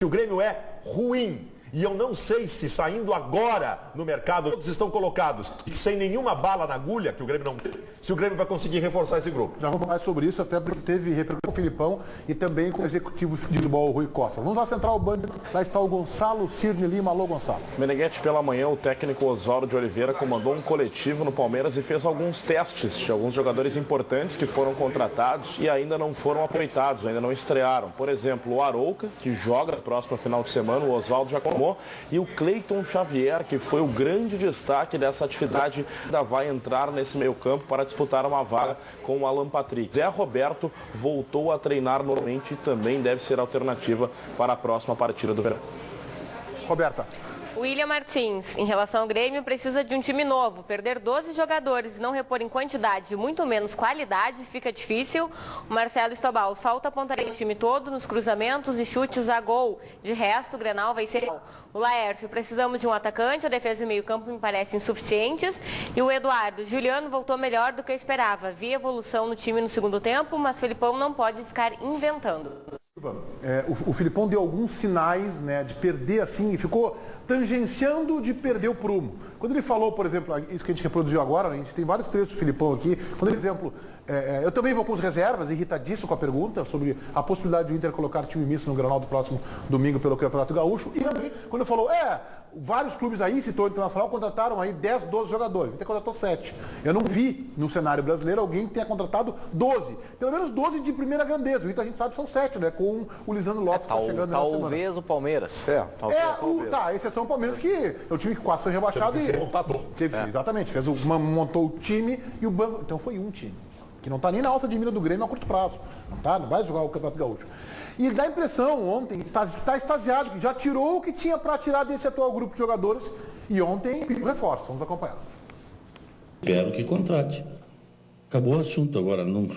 O Grêmio é ruim. E eu não sei se saindo agora no mercado, todos estão colocados sem nenhuma bala na agulha, que o Grêmio não tem, se o Grêmio vai conseguir reforçar esse grupo. Já vamos mais sobre isso, até porque teve repercussão com o Filipão e também com o executivo de futebol, Rui Costa. Vamos lá, Central Band, lá está o Gonçalo Cirne Lima. Alô, Gonçalo. Meneghete, pela manhã, o técnico Oswaldo de Oliveira comandou um coletivo no Palmeiras e fez alguns testes de alguns jogadores importantes que foram contratados e ainda não foram aproveitados, ainda não estrearam. Por exemplo, o Arouca, que joga no próximo final de semana, o Oswaldo já colocou, e o Cleiton Xavier, que foi o grande destaque dessa atividade, ainda vai entrar nesse meio campo para disputar uma vaga com o Alan Patrick. Zé Roberto voltou a treinar normalmente e também deve ser alternativa para a próxima partida do verão. Roberta. William Martins, em relação ao Grêmio, precisa de um time novo. Perder 12 jogadores e não repor em quantidade, muito menos qualidade, fica difícil. O Marcelo Estobal, falta pontaria no time todo, nos cruzamentos e chutes a gol. De resto, o Grenal vai ser... O Laércio, precisamos de um atacante, a defesa e o meio-campo me parecem insuficientes. E o Eduardo, Juliano voltou melhor do que eu esperava. Vi evolução no time no segundo tempo, mas o Filipão não pode ficar inventando. O Filipão deu alguns sinais, né, de perder assim e ficou tangenciando de perder o prumo. Quando ele falou, por exemplo, isso que a gente reproduziu agora, a gente tem vários trechos do Filipão aqui, quando ele, por exemplo, eu também vou com as reservas, irritadíssimo com a pergunta sobre a possibilidade do Inter colocar time misto no Grenal do próximo domingo pelo Campeonato Gaúcho, e também quando ele falou, vários clubes aí, citou o Internacional, contrataram aí 10, 12 jogadores, o Inter contratou 7. Eu não vi no cenário brasileiro alguém que tenha contratado 12, pelo menos 12 de primeira grandeza, o Inter a gente sabe que são 7, né, com o Lisandro Lopes que está chegando nessa semana. Talvez o Palmeiras. A exceção do Palmeiras, que é o time que quase foi rebaixado e... Exatamente, montou o time e o banco. Então foi um time, que não está nem na alça de mira do Grêmio a curto prazo. Não vai jogar o Campeonato Gaúcho. E dá a impressão ontem que está extasiado, que já tirou o que tinha para tirar desse atual grupo de jogadores. E ontem pediu reforço. Vamos acompanhar. Espero que contrate. Acabou o assunto agora. Não,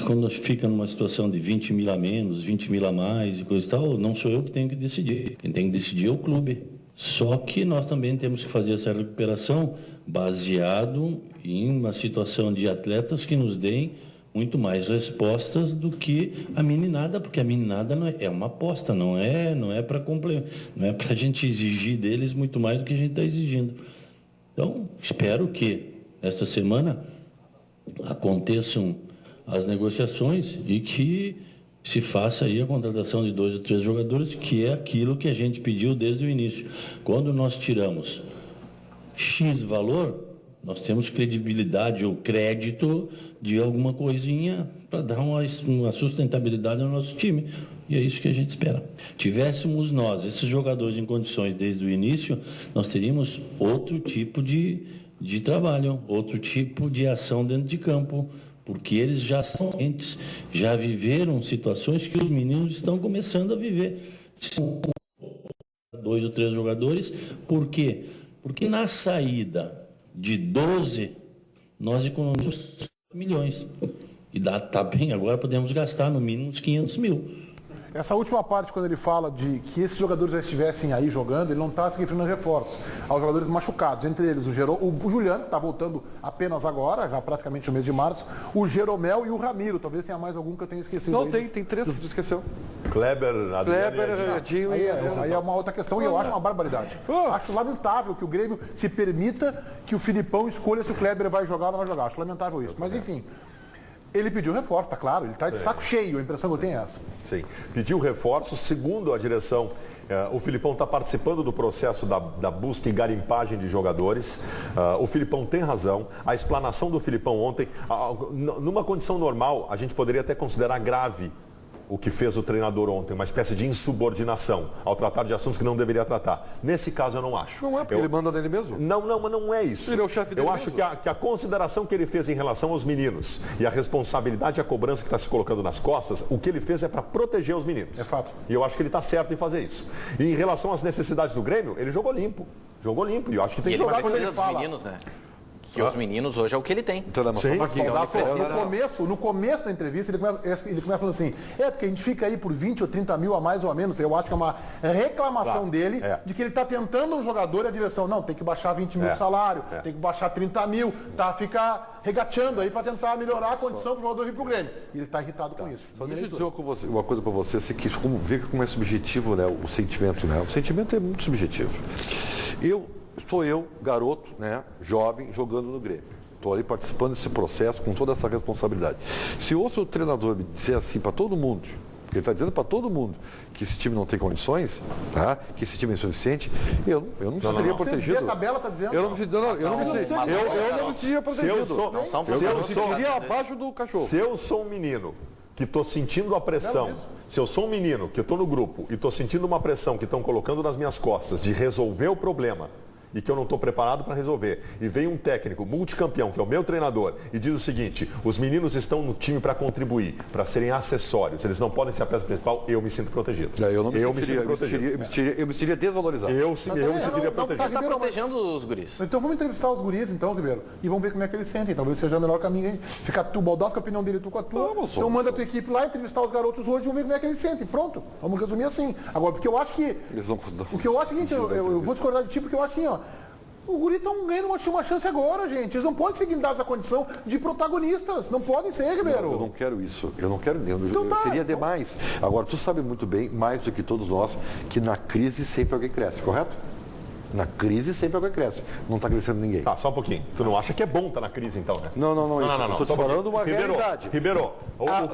quando fica numa situação de 20 mil a menos, 20 mil a mais e coisa e tal, não sou eu que tenho que decidir. Quem tem que decidir é o clube. Só que nós também temos que fazer essa recuperação baseado em uma situação de atletas que nos deem muito mais respostas do que a meninada, porque a meninada não é uma aposta, não é para a gente exigir deles muito mais do que a gente está exigindo. Então, espero que esta semana aconteçam as negociações e que se faça aí a contratação de 2 ou 3 jogadores, que é aquilo que a gente pediu desde o início. Quando nós tiramos X valor, nós temos credibilidade ou crédito de alguma coisinha para dar uma sustentabilidade ao nosso time. E é isso que a gente espera. Tivéssemos nós, esses jogadores em condições desde o início, nós teríamos outro tipo de trabalho, outro tipo de ação dentro de campo, porque eles já são entes, já viveram situações que os meninos estão começando a viver. São 2 ou 3 jogadores, por quê? Porque na saída de 12, nós economizamos milhões. E tá bem, agora podemos gastar no mínimo uns 500 mil. Essa última parte, quando ele fala de que esses jogadores já estivessem aí jogando, ele não está se referindo a reforços, aos jogadores machucados, entre eles o Juliano, que está voltando apenas agora, já praticamente no mês de março, o Jeromel e o Ramiro. Talvez tenha mais algum que eu tenha esquecido. Não, tem 3 que tu esqueceu. Kleber, Adinho. Aí é uma outra questão e eu acho uma barbaridade. Acho lamentável que o Grêmio se permita que o Filipão escolha se o Kleber vai jogar ou não vai jogar. Acho lamentável isso. Mas enfim... Ele pediu reforço, tá claro, ele está de saco cheio, a impressão que eu tenho é essa. Sim, pediu reforços, segundo a direção, o Filipão está participando do processo da busca e garimpagem de jogadores, o Filipão tem razão, a explanação do Filipão ontem, numa condição normal, a gente poderia até considerar grave o que fez o treinador ontem, uma espécie de insubordinação ao tratar de assuntos que não deveria tratar. Nesse caso, eu não acho. Não é, porque ele manda nele mesmo? Não, mas não é isso. Ele é o chefe dele Eu acho que a consideração que ele fez em relação aos meninos e a responsabilidade e a cobrança que está se colocando nas costas, o que ele fez é para proteger os meninos. É fato. E eu acho que ele está certo em fazer isso. E em relação às necessidades do Grêmio, ele jogou limpo. Jogou limpo. E eu acho que tem que jogar quando ele fala. Meninos, né? Que os meninos hoje é o que ele tem. Então, Sim. No começo da entrevista, ele começa falando assim, porque a gente fica aí por 20 ou 30 mil a mais ou a menos, eu acho que é uma reclamação dele de que ele está tentando um jogador e a direção, não, tem que baixar 20 mil de salário, tem que baixar 30 mil, ficar regateando aí para tentar melhorar a condição para o jogador vir pro Grêmio. E ele está irritado com isso. Só deixa eu dizer uma coisa para você, assim, que vê como é subjetivo, né, o sentimento, né? O sentimento é muito subjetivo. Sou eu, garoto, né, jovem, jogando no Grêmio. Estou ali participando desse processo com toda essa responsabilidade. Se ouço o treinador me dizer assim para todo mundo, porque ele está dizendo para todo mundo que esse time não tem condições, tá? Que esse time é insuficiente, eu não me sentiria protegido. A tabela está dizendo. Eu não me sentiria protegido. Eu me sentiria abaixo do cachorro. Se eu sou um menino que estou sentindo a pressão, se eu sou um menino que estou no grupo e estou sentindo uma pressão que estão colocando nas minhas costas de resolver o problema, e que eu não estou preparado para resolver, e vem um técnico multicampeão, que é o meu treinador, e diz o seguinte, os meninos estão no time para contribuir, para serem acessórios, eles não podem ser a peça principal, eu me sinto protegido. Eu me sentiria desvalorizado. Eu me sentiria protegido. Está protegendo os guris. Então vamos entrevistar os guris, então, Ribeiro, e vamos ver como é que eles sentem. Talvez seja o melhor caminho, hein? Ficar tu, Baldassi, com a opinião dele, tu com a tua. Então manda a tua equipe lá entrevistar os garotos hoje e vamos ver como é que eles sentem. Pronto, vamos resumir assim. Agora, porque eu acho que... O que eu acho é o seguinte, eu vou discordar de ti, porque eu acho assim, ó, o guri estão ganhando uma chance agora, gente. Eles não podem seguir dados a condição de protagonistas. Não podem ser, Ribeiro. Eu não quero isso. Eu não quero mesmo. Seria demais. Agora, tu sabe muito bem, mais do que todos nós, que na crise sempre alguém cresce, correto? Na crise sempre alguém cresce. Não está crescendo ninguém. Tá, só um pouquinho. Tu não acha que é bom estar na crise, então, né? Não. Estou te falando uma realidade. Ribeiro,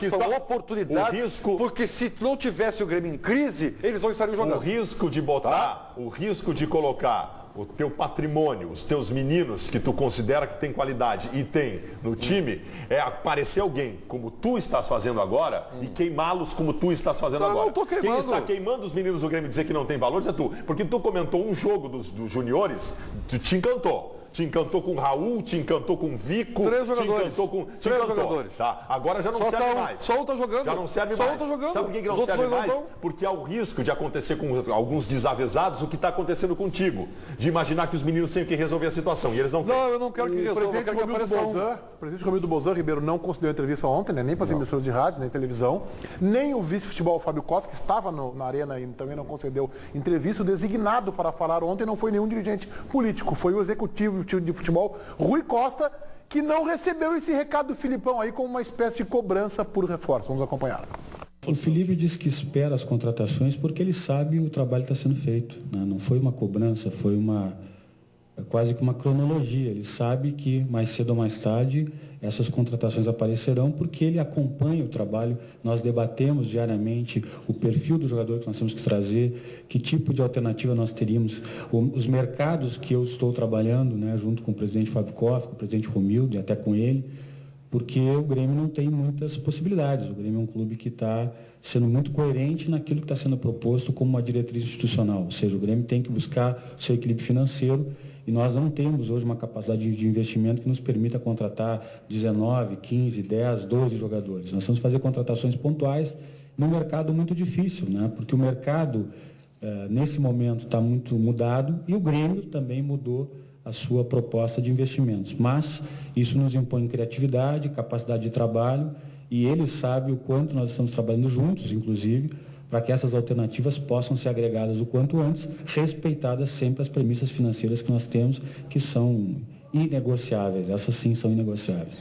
são oportunidades, porque se não tivesse o Grêmio em crise, eles não estariam jogando. O risco de colocar o teu patrimônio, os teus meninos que tu considera que tem qualidade e tem no time, é aparecer alguém como tu estás fazendo agora e queimá-los como tu estás fazendo agora. Não tô queimando. Quem está queimando os meninos do Grêmio e dizer que não tem valores é tu. Porque tu comentou um jogo dos juniores, tu te encantou. Te encantou com o Raul, te encantou com o Vico. 3 jogadores. Três jogadores. Tá. Agora já não serve mais. Só um tá jogando. Já não serve mais. Tá jogando. Sabe por que não serve mais? Porque há o risco de acontecer com alguns desavisados o que está acontecendo contigo. De imaginar que os meninos têm que resolver a situação. E eles não querem. Não, eu não quero que resolva. Eu quero que apareça O presidente Romildo Bolzan, Ribeiro, não concedeu entrevista ontem, né? Nem para as emissoras de rádio, nem televisão. Nem o vice-futebol Fábio Costa, que estava na arena e também não concedeu entrevista. O designado para falar ontem não foi nenhum dirigente político. Foi o executivo de futebol, Rui Costa, que não recebeu esse recado do Filipão aí como uma espécie de cobrança por reforço. Vamos acompanhar. O Felipe disse que espera as contratações porque ele sabe o trabalho que está sendo feito, né? Não foi uma cobrança, foi quase que uma cronologia. Ele sabe que mais cedo ou mais tarde essas contratações aparecerão porque ele acompanha o trabalho. Nós debatemos diariamente o perfil do jogador que nós temos que trazer, que tipo de alternativa nós teríamos, os mercados que eu estou trabalhando, né, junto com o presidente Fábio Costa, com o presidente Romildo e até com ele, porque o Grêmio não tem muitas possibilidades. O Grêmio é um clube que está sendo muito coerente naquilo que está sendo proposto como uma diretriz institucional. Ou seja, o Grêmio tem que buscar o seu equilíbrio financeiro e nós não temos hoje uma capacidade de investimento que nos permita contratar 19, 15, 10, 12 jogadores. Nós temos que fazer contratações pontuais num mercado muito difícil, né? Porque o mercado, nesse momento, está muito mudado e o Grêmio também mudou a sua proposta de investimentos. Mas isso nos impõe criatividade, capacidade de trabalho e ele sabe o quanto nós estamos trabalhando juntos, inclusive, para que essas alternativas possam ser agregadas o quanto antes, respeitadas sempre as premissas financeiras que nós temos, que são inegociáveis. Essas sim são inegociáveis.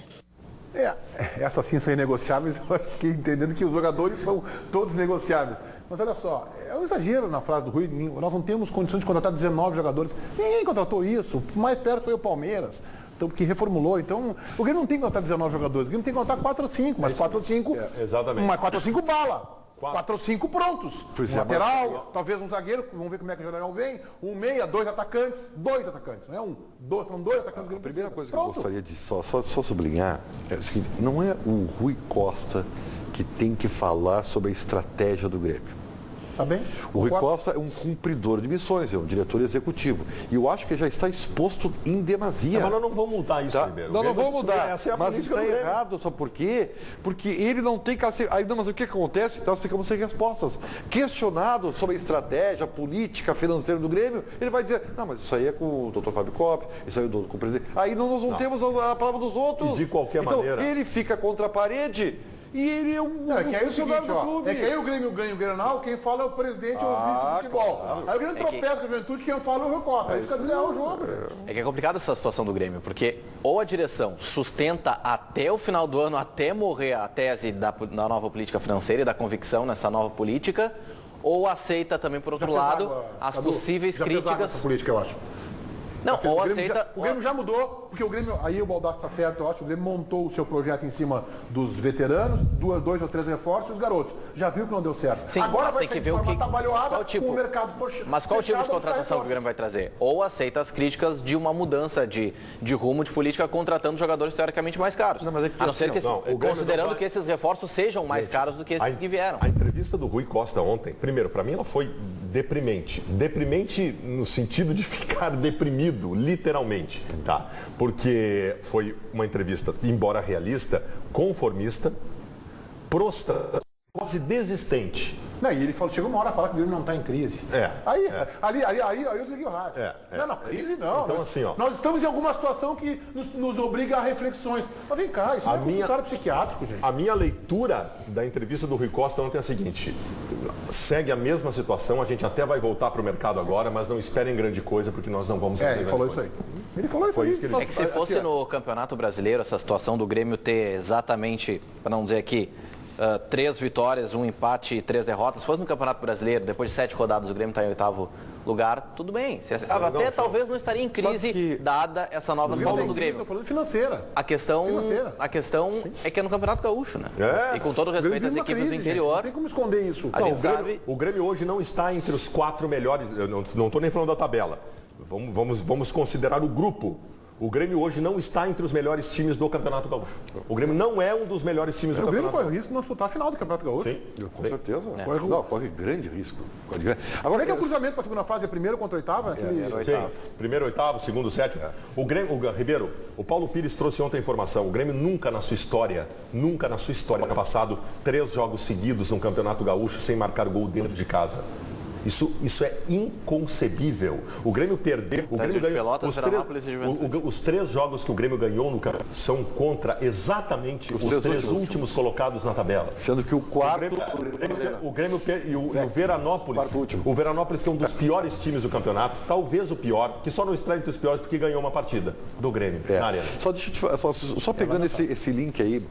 Essas sim são inegociáveis, eu fiquei entendendo que os jogadores são todos negociáveis. Mas olha só, é um exagero na frase do Rui, nós não temos condições de contratar 19 jogadores. Ninguém contratou isso, o mais perto foi o Palmeiras. Então, que reformulou. Então, o Grêmio não tem que contratar 19 jogadores, o Grêmio tem que contratar 4 ou 5, mas 4 ou 5. Exatamente. Mas 4 ou 5 bala. 4 ou 5 prontos. Um lateral, talvez um zagueiro, vamos ver como é que o general vem. Um meia, 2 atacantes. 2 atacantes, não é um. São 2 atacantes. A primeira coisa que eu gostaria de só sublinhar é o seguinte: não é o Rui Costa que tem que falar sobre a estratégia do Grêmio. Tá bem? O Rui Costa é um cumpridor de missões, é um diretor executivo. E eu acho que já está exposto em demasia. Mas nós não vamos mudar isso, Tá? Ribeiro. Não vamos mudar. Essa é a mas política está do Grêmio. errado, sabe por quê? Porque ele não tem que... Aí, não, mas o que acontece? Nós ficamos sem respostas. Questionado sobre a estratégia política financeira do Grêmio, ele vai dizer, não, mas isso aí é com o Dr. Fábio Kopp, isso aí é com o presidente. Aí nós não temos a palavra dos outros. E de qualquer então, maneira... ele fica contra a parede e ele é um funcionário do clube. É que aí o Grêmio ganha o Grenal, quem fala é o presidente ou o vice de futebol. Claro. Aí o Grêmio tropeça com a Juventude, quem fala é o Rui Costa. Aí fica desleal o jogo. É que é complicada essa situação do Grêmio, porque ou a direção sustenta até o final do ano, até morrer a tese da nova política financeira e da convicção nessa nova política, ou aceita também, por outro lado, as possíveis críticas. Essa política, eu acho. Não, ou O Grêmio aceita. o Grêmio já mudou, porque o Grêmio, aí o Baldassi está certo, eu acho, o Grêmio montou o seu projeto em cima dos veteranos, 2 ou 3 reforços e os garotos. Já viu que não deu certo. Sim, agora mas vai tem ser que de ver o forma que. trabalhada, Qual tipo, com o mercado mas qual tipo de fechado, contratação que o Grêmio vai trazer? Ou aceita as críticas de uma mudança de rumo de política contratando jogadores teoricamente mais caros. Não, mas é que a não ser que, não, o Grêmio considerando não vai- que esses reforços sejam mais caros do que esses que vieram. A entrevista do Rui Costa ontem, primeiro, para mim ela foi deprimente. Deprimente no sentido de ficar deprimido, literalmente, tá? Porque foi uma entrevista, embora realista, conformista, prostrada, quase desistente. Não, e ele falou, chegou uma hora a falar que o Grêmio não está em crise. Aí eu desliguei o rádio. Não, crise não. Então, assim, ó. Nós estamos em alguma situação que nos obriga a reflexões. Mas vem cá, isso não é consultório psiquiátrico, gente. A minha leitura da entrevista do Rui Costa ontem é a seguinte: segue a mesma situação, a gente até vai voltar para o mercado agora, mas não esperem grande coisa, porque nós não vamos fazer Ele grande falou coisa. isso aí. Ele falou isso Foi aí. isso que ele É que se fosse no Campeonato Brasileiro, essa situação do Grêmio ter exatamente, para não dizer aqui, 3 vitórias, 1 empate e 3 derrotas, se fosse no Campeonato Brasileiro, depois de 7 rodadas o Grêmio está em 8º lugar, tudo bem. Até talvez não estaria em crise, dada essa nova situação do Grêmio. Estou falando financeira. A questão é que é no Campeonato Gaúcho, né? E com todo respeito às equipes do interior, Não tem como esconder isso. a gente sabe... O Grêmio hoje não está entre os 4 melhores, eu não estou nem falando da tabela. Vamos considerar o grupo. O Grêmio hoje não está entre os melhores times do Campeonato Gaúcho. O Grêmio não é um dos melhores times do O Grêmio Campeonato corre o risco de não disputar a final do Campeonato Gaúcho. Sim. Com certeza. Não, corre grande risco. Agora, Como é que é o cruzamento para a segunda fase? É primeiro contra oitava? Sim. Primeiro, oitavo, segundo, sétimo. O Grêmio, Ribeiro, o Paulo Pires trouxe ontem a informação. O Grêmio nunca na sua história tinha passado 3 jogos seguidos no Campeonato Gaúcho sem marcar gol dentro de casa. Isso é inconcebível. O Grêmio perdeu. O Grêmio ganhou. Pelotas, Veranópolis e Juventude. Os 3 jogos que o Grêmio ganhou no campeonato são contra exatamente os 3 últimos colocados na tabela. sendo que o quarto... O Grêmio e o Veranópolis. O Veranópolis, que é um dos piores times do campeonato, talvez o pior, que só não está entre os piores porque ganhou uma partida do Grêmio na Arena. Só deixa eu te falar, só pegando esse link aí,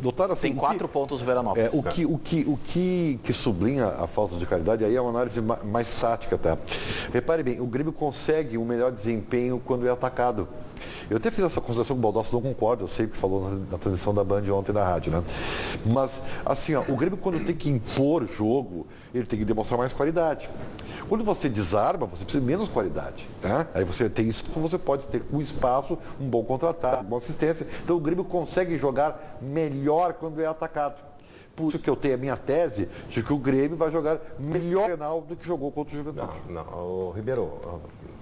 notaram assim... Tem 4 pontos o Veranópolis. O que sublinha a falta de qualidade aí é uma análise mais tática, tá? Repare bem, o Grêmio consegue um melhor desempenho quando é atacado. Eu até fiz essa consideração com o Baldassi, não concordo, eu sei que falou na transmissão da Band ontem na rádio, né? Mas, assim, ó, o Grêmio quando tem que impor jogo, ele tem que demonstrar mais qualidade. Quando você desarma, você precisa de menos qualidade, né? Aí você tem isso, você pode ter um espaço, um bom contra-ataque, uma boa assistência. Então o Grêmio consegue jogar melhor quando é atacado. Por isso que eu tenho a minha tese de que o Grêmio vai jogar melhor final do que jogou contra o Juventude. Não, Ribeiro,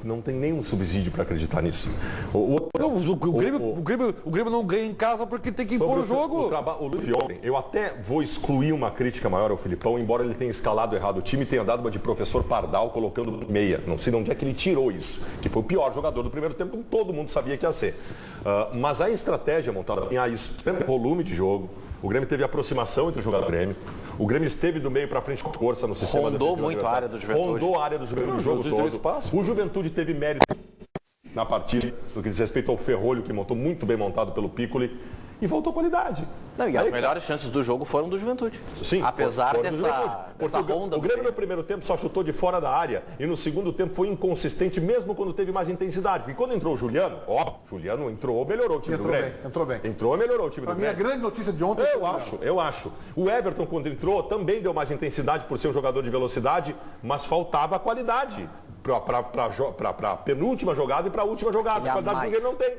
não tem nenhum subsídio para acreditar nisso. O Grêmio não ganha em casa porque tem que impor o jogo. O Luiz ontem, eu até vou excluir uma crítica maior ao Filipão, embora ele tenha escalado errado o time e tenha dado uma de professor Pardal colocando meia. Não sei de onde é que ele tirou isso, que foi o pior jogador do primeiro tempo, como todo mundo sabia que ia ser. Mas a estratégia montada tinha isso, volume de jogo. O Grêmio teve aproximação entre o jogador do Grêmio. O Grêmio esteve do meio para frente com força no sistema defensivo. Rondou muito a área do Juventude. Rondou a área do Juventude no jogo todo. O Juventude teve mérito na partida, no que diz respeito ao ferrolho que montou muito bem montado pelo Piccoli. E faltou qualidade. Não, e as melhores chances do jogo foram do Juventude. Sim, apesar dessa ronda. O Grêmio no primeiro tempo só chutou de fora da área e no segundo tempo foi inconsistente mesmo quando teve mais intensidade. Porque quando entrou o Juliano, Juliano entrou, melhorou o time do Grêmio. Entrou bem. Entrou, melhorou o time do Grêmio. A minha grande notícia de ontem... Eu acho. O Everton, quando entrou, também deu mais intensidade por ser um jogador de velocidade, mas faltava a qualidade para a penúltima jogada e para a última jogada. A qualidade que o Grêmio não tem.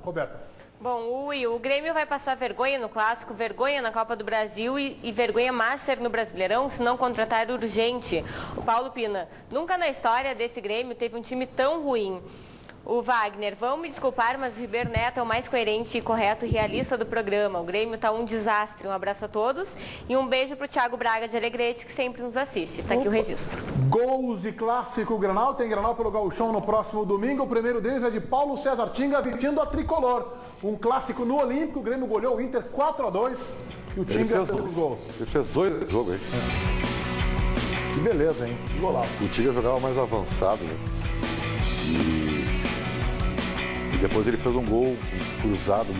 Roberto. Bom, o Grêmio vai passar vergonha no Clássico, vergonha na Copa do Brasil e vergonha master no Brasileirão se não contratar urgente. O Paulo Pina, nunca na história desse Grêmio teve um time tão ruim. O Wagner, vão me desculpar, mas o Ribeiro Neto é o mais coerente, correto e realista do programa. O Grêmio está um desastre. Um abraço a todos e um beijo para o Thiago Braga de Alegrete, que sempre nos assiste. Está aqui o registro. Gols de Clássico Granal. Tem Granal pelo Gauchão no próximo domingo. O primeiro deles é de Paulo César Tinga, vestindo a tricolor. Um clássico no Olímpico. O Grêmio goleou o Inter 4-2. E o Tinga fez os gols. Ele fez 2 jogos aí. Que beleza, hein? Que golaço. O Tinga jogava mais avançado, né? E depois ele fez um gol cruzado